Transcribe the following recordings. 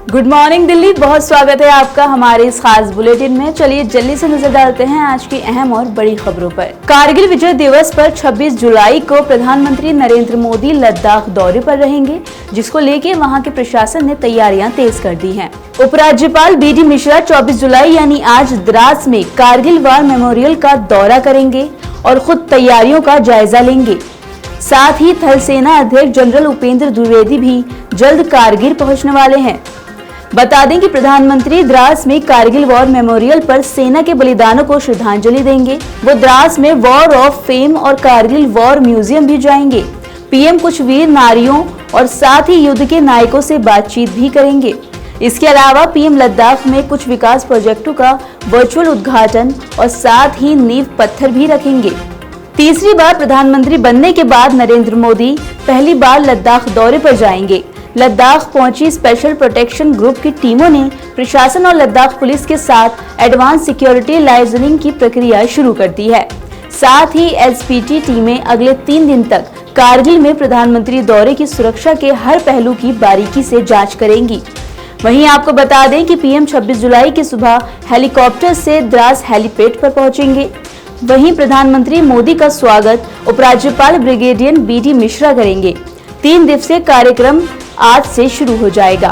Good morning Delhi, बहुत स्वागत है आपका हमारे इस खास बुलेटिन में। चलिए जल्दी से नजर डालते हैं आज की अहम और बड़ी खबरों पर। कारगिल विजय दिवस पर 26 जुलाई को प्रधानमंत्री नरेंद्र मोदी लद्दाख दौरे पर रहेंगे, जिसको लेकर वहां के प्रशासन ने तैयारियां तेज कर दी हैं। उपराज्यपाल बी डी मिश्रा 24 जुलाई यानी आज द्रास में कारगिल वॉर मेमोरियल का दौरा करेंगे और खुद तैयारियों का जायजा लेंगे। साथ ही थल सेना अध्यक्ष जनरल उपेंद्र द्विवेदी भी जल्द कारगिल पहुंचने वाले हैं। बता दें कि प्रधानमंत्री द्रास में कारगिल वॉर मेमोरियल पर सेना के बलिदानों को श्रद्धांजलि देंगे। वो द्रास में वॉर ऑफ फेम और कारगिल वॉर म्यूजियम भी जाएंगे। पीएम कुछ वीर नारियों और साथ ही युद्ध के नायकों से बातचीत भी करेंगे। इसके अलावा पीएम लद्दाख में कुछ विकास प्रोजेक्टों का वर्चुअल उद्घाटन और साथ ही नींव पत्थर भी रखेंगे। तीसरी बार प्रधानमंत्री बनने के बाद नरेंद्र मोदी पहली बार लद्दाख दौरे पर जाएंगे। लद्दाख पहुंची स्पेशल प्रोटेक्शन ग्रुप की टीमों ने प्रशासन और लद्दाख पुलिस के साथ एडवांस सिक्योरिटी लाइजनिंग की प्रक्रिया शुरू कर दी है। साथ ही एसपीटी टीमें अगले 3 दिन तक कारगिल में प्रधानमंत्री दौरे की सुरक्षा के हर पहलू की बारीकी से जांच करेंगी। वहीं आपको बता दें कि पीएम 26 जुलाई की सुबह हेलीकॉप्टर से द्रास हेलीपैड पर पहुंचेंगे। वहीं प्रधानमंत्री मोदी का स्वागत उपराज्यपाल ब्रिगेडियर बी डी मिश्रा करेंगे। 3 दिवसीय कार्यक्रम आज से शुरू हो जाएगा।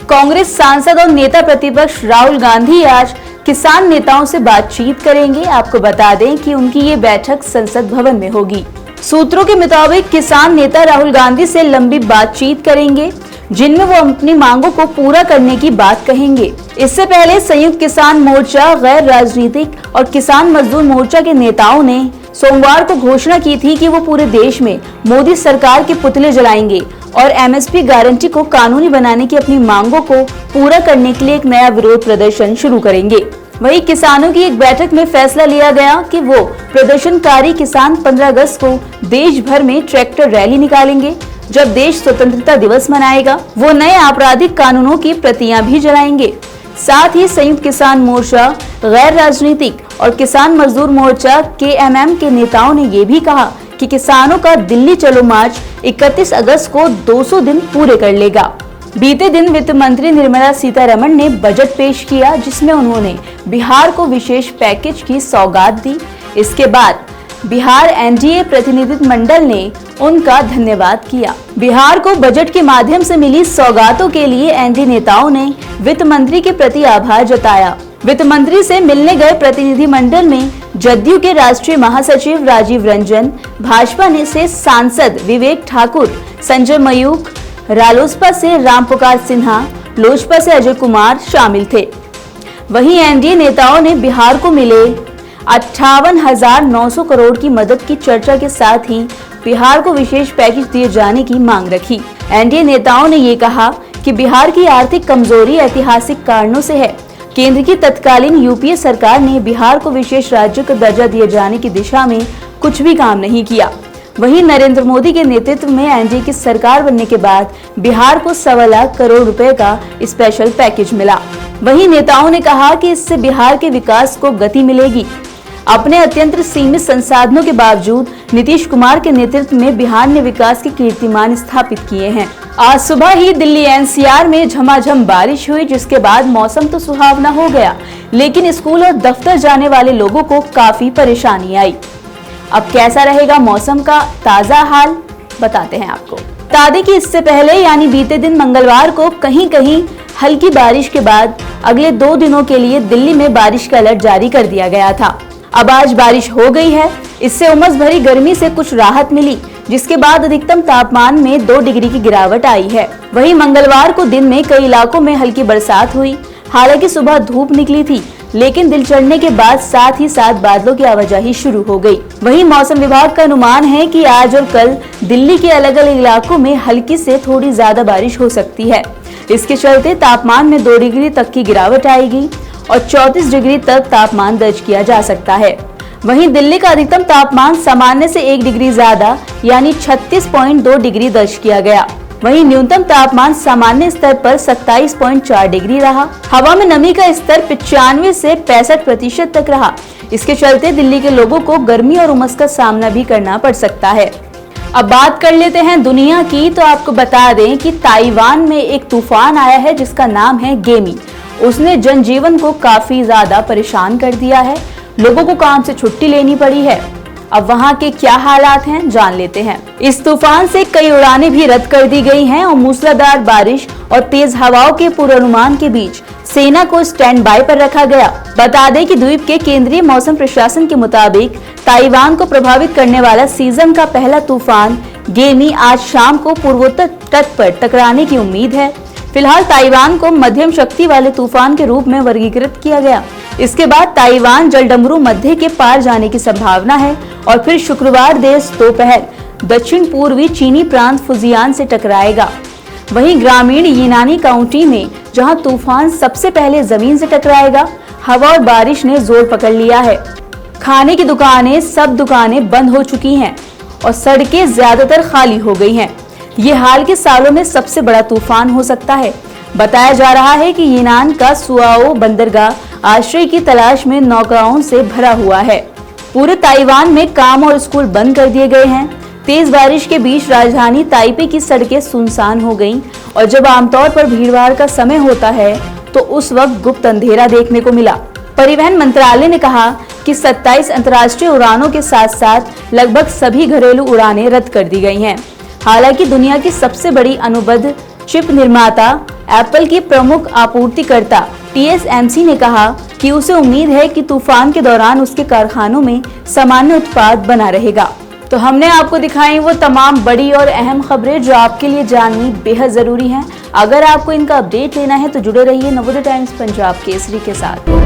कांग्रेस सांसद और नेता प्रतिपक्ष राहुल गांधी आज किसान नेताओं से बातचीत करेंगे। आपको बता दें कि उनकी ये बैठक संसद भवन में होगी। सूत्रों के मुताबिक किसान नेता राहुल गांधी से लंबी बातचीत करेंगे, जिनमें वो अपनी मांगों को पूरा करने की बात कहेंगे। इससे पहले संयुक्त किसान मोर्चा, गैर राजनीतिक और किसान मजदूर मोर्चा के नेताओं ने सोमवार को घोषणा की थी कि वो पूरे देश में मोदी सरकार के पुतले जलाएंगे और एमएसपी गारंटी को कानूनी बनाने की अपनी मांगों को पूरा करने के लिए एक नया विरोध प्रदर्शन शुरू करेंगे। वहीं किसानों की एक बैठक में फैसला लिया गया कि वो प्रदर्शनकारी किसान 15 अगस्त को देश भर में ट्रैक्टर रैली निकालेंगे। जब देश स्वतंत्रता दिवस मनाएगा, वो नए आपराधिक कानूनों की प्रतियां भी जलाएंगे। साथ ही संयुक्त किसान मोर्चा, गैर राजनीतिक और किसान मजदूर मोर्चा केएमएम के नेताओं ने ये भी कहा कि किसानों का दिल्ली चलो मार्च 31 अगस्त को 200 दिन पूरे कर लेगा। बीते दिन वित्त मंत्री निर्मला सीतारमण ने बजट पेश किया, जिसमें उन्होंने बिहार को विशेष पैकेज की सौगात दी। इसके बाद बिहार एनडीए प्रतिनिधिमंडल ने उनका धन्यवाद किया। बिहार को बजट के माध्यम से मिली सौगातों के लिए एनडीए नेताओं ने वित्त मंत्री के प्रति आभार जताया। वित्त मंत्री से मिलने गए प्रतिनिधिमंडल में जदयू के राष्ट्रीय महासचिव राजीव रंजन, भाजपा ने से सांसद विवेक ठाकुर, संजय मयूख, रालोसपा से रामपुकार सिन्हा, लोजपा से अजय कुमार शामिल थे। वहीं एनडीए नेताओं ने बिहार को मिले 58,900 करोड़ की मदद की चर्चा के साथ ही बिहार को विशेष पैकेज दिए जाने की मांग रखी। एनडीए नेताओं ने ये कहा कि बिहार की आर्थिक कमजोरी ऐतिहासिक कारणों से है। केंद्र की तत्कालीन यूपीए सरकार ने बिहार को विशेष राज्य का दर्जा दिए जाने की दिशा में कुछ भी काम नहीं किया। वहीं नरेंद्र मोदी के नेतृत्व में एनडीए की सरकार बनने के बाद बिहार को 1.25 लाख करोड़ रुपए का स्पेशल पैकेज मिला। वहीं नेताओं ने कहा कि इससे बिहार के विकास को गति मिलेगी। अपने अत्यंत सीमित संसाधनों के बावजूद नीतीश कुमार के नेतृत्व में बिहार ने विकास के कीर्तिमान स्थापित किए हैं। आज सुबह ही दिल्ली एनसीआर में झमाझम बारिश हुई, जिसके बाद मौसम तो सुहावना हो गया, लेकिन स्कूल और दफ्तर जाने वाले लोगों को काफी परेशानी आई। अब कैसा रहेगा मौसम का ताजा हाल बताते हैं आपको। बता दें कि इससे पहले यानी बीते दिन मंगलवार को कहीं कहीं हल्की बारिश के बाद अगले 2 दिनों के लिए दिल्ली में बारिश का अलर्ट जारी कर दिया गया था। अब आज बारिश हो गई है, इससे उमस भरी गर्मी से कुछ राहत मिली, जिसके बाद अधिकतम तापमान में 2 डिग्री की गिरावट आई है। वहीं मंगलवार को दिन में कई इलाकों में हल्की बरसात हुई। हालांकि सुबह धूप निकली थी, लेकिन दिन चढ़ने के बाद साथ ही साथ बादलों की आवाजाही शुरू हो गई। वहीं मौसम विभाग का अनुमान है कि आज और कल दिल्ली के अलग अलग इलाकों में हल्की से थोड़ी ज्यादा बारिश हो सकती है। इसके चलते तापमान में 2 डिग्री तक की गिरावट आएगी और 34 डिग्री तक तापमान दर्ज किया जा सकता है। वहीं दिल्ली का अधिकतम तापमान सामान्य से 1 डिग्री ज्यादा यानी 36.2 डिग्री दर्ज किया गया। वहीं न्यूनतम तापमान सामान्य स्तर पर 27.4 डिग्री रहा। हवा में नमी का स्तर 95 से 65% तक रहा। इसके चलते दिल्ली के लोगों को गर्मी और उमस का सामना भी करना पड़ सकता है। अब बात कर लेते हैं दुनिया की, तो आपको बता दें कि ताइवान में एक तूफान आया है जिसका नाम है गेमी। उसने जनजीवन को काफी ज्यादा परेशान कर दिया है, लोगों को काम से छुट्टी लेनी पड़ी है। अब वहां के क्या हालात हैं जान लेते हैं। इस तूफान से कई उड़ानें भी रद्द कर दी गई हैं और मूसलाधार बारिश और तेज हवाओं के पूर्वानुमान के बीच सेना को स्टैंड बाय पर रखा गया। बता दें कि द्वीप के केंद्रीय मौसम प्रशासन के मुताबिक ताइवान को प्रभावित करने वाला सीजन का पहला तूफान गेमी आज शाम को पूर्वोत्तर तट पर टकराने की उम्मीद है। फिलहाल ताइवान को मध्यम शक्ति वाले तूफान के रूप में वर्गीकृत किया गया। इसके बाद ताइवान जलडमरू मध्य के पार जाने की संभावना है और फिर शुक्रवार देर दोपहर दक्षिण पूर्वी चीनी प्रांत फुजियान से टकराएगा। वहीं ग्रामीण यीनानी काउंटी में जहां तूफान सबसे पहले जमीन से टकराएगा, हवा और बारिश ने जोर पकड़ लिया है। खाने की दुकानें, सब दुकानें बंद हो चुकी हैं और सड़कें ज्यादातर खाली हो गई हैं। ये हाल के सालों में सबसे बड़ा तूफान हो सकता है। बताया जा रहा है कि यीनान का सुआओ बंदरगाह आश्रय की तलाश में नौकाओं से भरा हुआ है। पूरे ताइवान में काम और स्कूल बंद कर दिए गए हैं। तेज बारिश के बीच राजधानी ताइपे की सड़कें सुनसान हो गईं और जब आमतौर पर भीड़भाड़ का समय होता है तो उस वक्त गुप्त अंधेरा देखने को मिला। परिवहन मंत्रालय ने कहा कि 27 अंतर्राष्ट्रीय उड़ानों के साथ साथ लगभग सभी घरेलू उड़ानें रद्द कर दी गई हैं। हालांकि दुनिया की सबसे बड़ी अनुबंध चिप निर्माता एप्पल की प्रमुख आपूर्तिकर्ता TSMC ने कहा कि उसे उम्मीद है कि तूफान के दौरान उसके कारखानों में सामान्य उत्पाद बना रहेगा। तो हमने आपको दिखाई वो तमाम बड़ी और अहम खबरें जो आपके लिए जाननी बेहद जरूरी हैं। अगर आपको इनका अपडेट लेना है तो जुड़े रहिए नवोदय टाइम्स पंजाब केसरी के साथ।